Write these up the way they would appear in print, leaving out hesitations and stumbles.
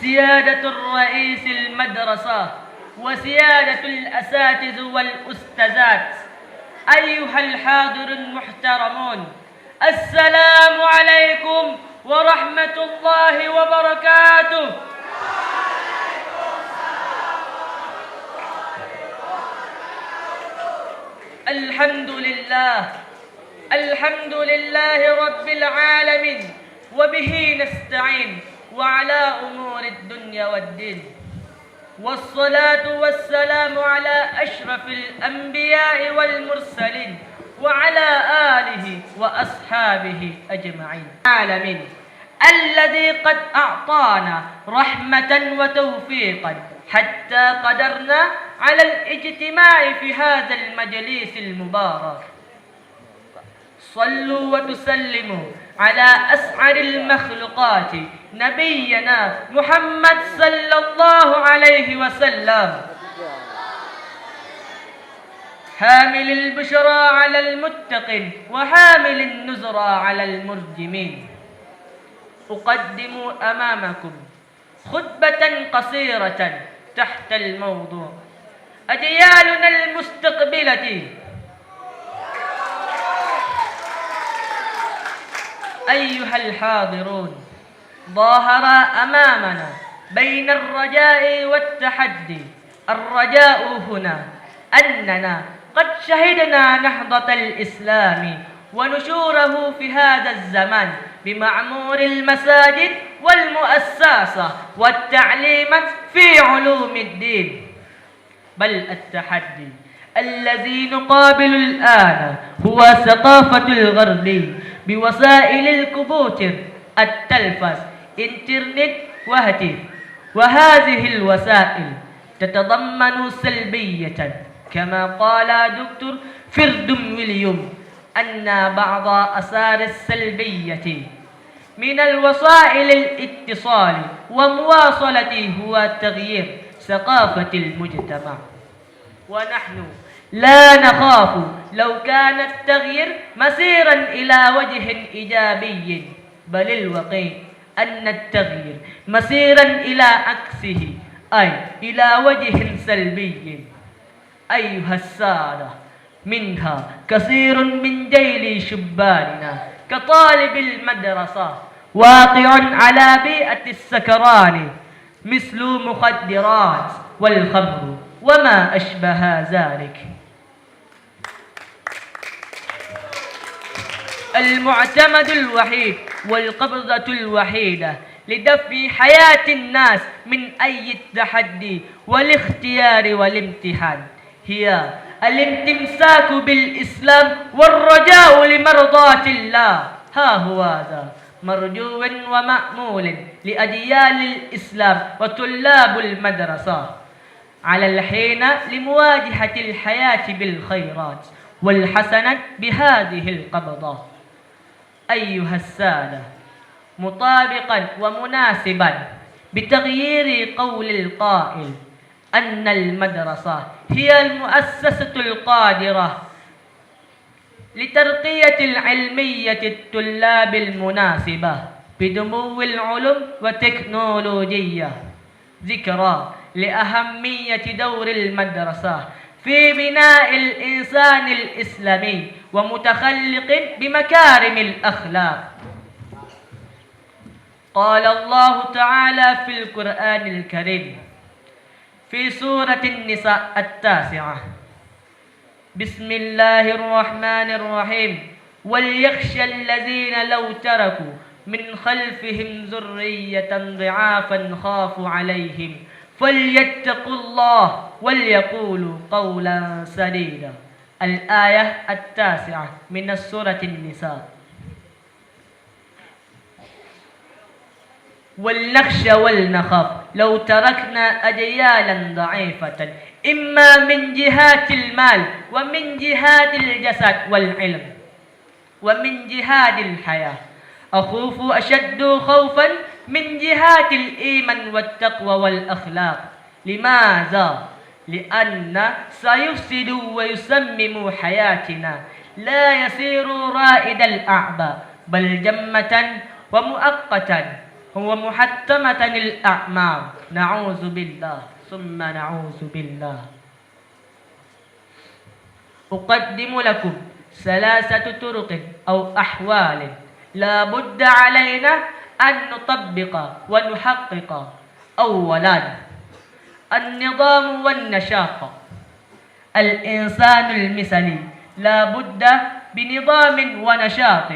سيادة الرئيس المدرسة وسيادة الأساتذة والأستاذات، أيها الحاضر المحترمون، السلام عليكم ورحمة الله وبركاته. الحمد لله رب العالمين، وبه نستعين وعلى أمور الدنيا والدين، والصلاة والسلام على أشرف الأنبياء والمرسلين وعلى آله وأصحابه أجمعين. العالمين الذي قد أعطانا رحمة وتوفيقا حتى قدرنا على الاجتماع في هذا المجلس المبارك. صلوا وتسلموا على أسعد المخلوقات نبينا محمد صلى الله عليه وسلم، حامل البشرى على المتقين وحامل النذرى على المرجمين. أقدم أمامكم خطبة قصيرة تحت الموضوع أجيالنا المستقبلة. أيها الحاضرون، ظاهر أمامنا بين الرجاء والتحدي. الرجاء هنا أننا قد شهدنا نهضة الإسلام ونشوره في هذا الزمان بمعمور المساجد والمؤسسة والتعليم في علوم الدين. بل التحدي الذي نقابل الآن هو ثقافة الغرب بوسائل الكمبيوتر، التلفاز، إنترنت وهاتف. وهذه الوسائل تتضمن سلبية، كما قال دكتور فردون ويليام أن بعض آثار السلبية من الوسائل الاتصال ومواصلة هو تغيير ثقافة المجتمع. ونحن لا نخاف لو كان التغيير مسيرا إلى وجه إيجابي، بل الواقع أن التغيير مسيرا إلى عكسه، أي إلى وجه سلبي. أيها السادة، منها كثير من جيل شباننا كطالب المدرسة واقع على بيئة السكران، مثل مخدرات والخمر وما أشبه ذلك. المعتمد الوحيد والقبضة الوحيدة لدفع حياة الناس من أي التحدي والاختيار والامتحان هي الامتساك بالإسلام والرجاء لمرضاة الله. ها هو هذا مرجو ومأمول لأجيال الإسلام وطلاب المدرسة على الحين لمواجهة الحياة بالخيرات والحسنات بهذه القبضة. أيها السادة، مطابقا ومناسبا بتغيير قول القائل أن المدرسة هي المؤسسة القادرة لترقية العلمية الطلاب المناسبة بدمو العلوم والتكنولوجيا، ذكرى لأهمية دور المدرسة في بناء الإنسان الإسلامي ومتخلق بمكارم الأخلاق. قال الله تعالى في القرآن الكريم في سورة النساء 9: بسم الله الرحمن الرحيم: وليخشى الذين لو تركوا من خلفهم ذرية ضعافا خافوا عليهم فليتقوا الله وليقولوا قولا سديدا. الآية 9 من سورة النساء. ولنخشى ولنخاف لو تركنا أجيالا ضعيفة، إما من جهات المال ومن جهات الجسد والعلم ومن جهات الحياة. أخوف أشد خوفا من جهات الإيمان والتقوى والأخلاق. لماذا؟ لأن سيفسد ويسمم حياتنا، لا يصير رائد الأعباء بل جمة ومؤقتا. ومحتمة الأعمار. نعوذ بالله ثم نعوذ بالله. أقدم لكم ثلاثة طرق أو أحوال لا بد علينا أن نطبق ونحقق. أولا النظام والنشاط. الإنسان المثلي لا بد بنظام ونشاط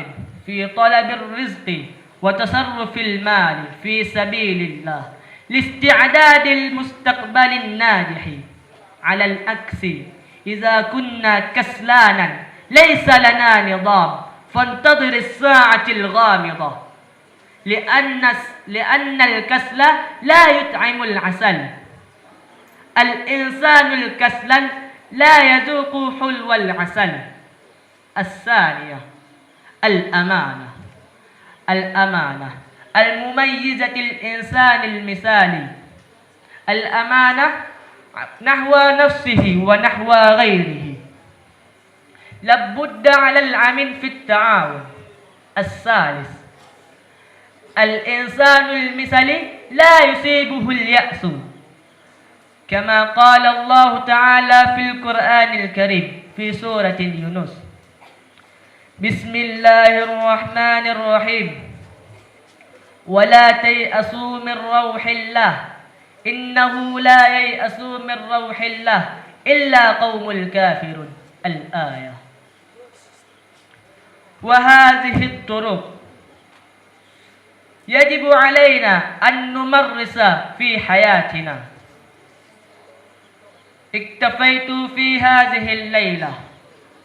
في طلب الرزق وتصرف المال في سبيل الله لاستعداد المستقبل الناجح. على العكس إذا كنا كسلانا ليس لنا نظام فانتظر الساعة الغامضة، لأن الكسل لا يطعم العسل. الإنسان الكسلان لا يذوق حلو العسل. الثانية الأمانة. الأمانة المميزة الإنسان المثالي. الأمانة نحو نفسه ونحو غيره. لابد على العمل في التعاون. الثالث الإنسان المثالي لا يصيبه اليأس، كما قال الله تعالى في القرآن الكريم في سورة يونس: بسم الله الرحمن الرحيم ولا تيأسوا من روح الله إنه لا ييأس من روح الله إلا قوم الكافرون. الآية. وهذه الطرق يجب علينا أن نمارس في حياتنا. اكتفيت في هذه الليلة،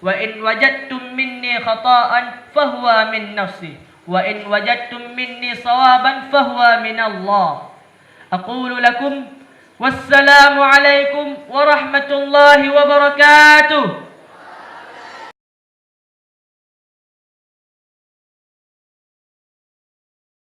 وإن وجدتم مني خطأ فهو من نفسي، وإن وجدتم مني صوابا فهو من الله. أقول لكم والسلام عليكم ورحمة الله وبركاته.